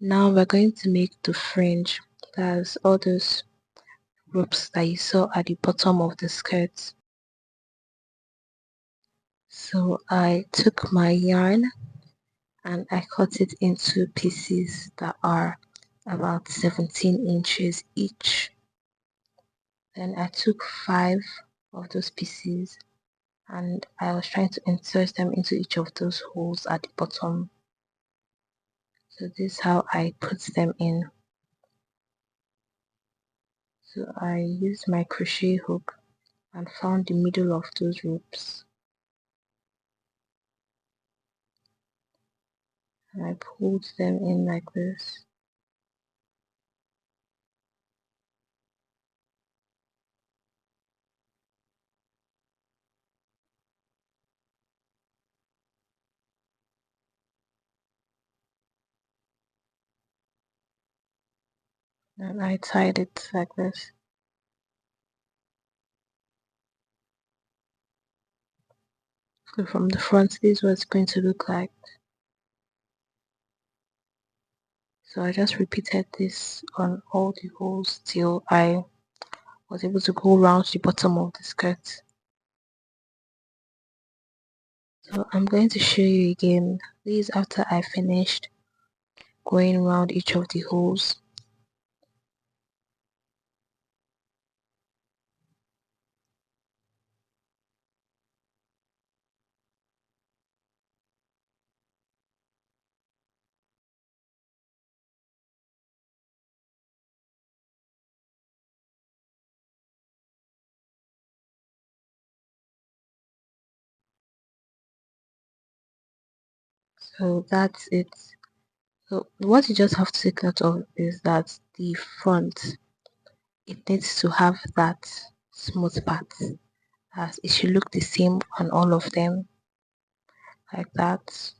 Now we're going to make the fringe. That's all those ropes that you saw at the bottom of the skirt. So I took my yarn and I cut it into pieces that are about 17 inches each. Then I took 5 of those pieces and I was trying to insert them into each of those holes at the bottom. So this is how I put them in. So I used my crochet hook and found the middle of those ropes. And I pulled them in like this. And I tied it like this. So from the front, this is what it's going to look like. So I just repeated this on all the holes till I was able to go around the bottom of the skirt. So I'm going to show you again. This is after I finished going around each of the holes. So that's it. So what you just have to take note of is that the front, it needs to have that smooth part. As it should look the same on all of them, like that.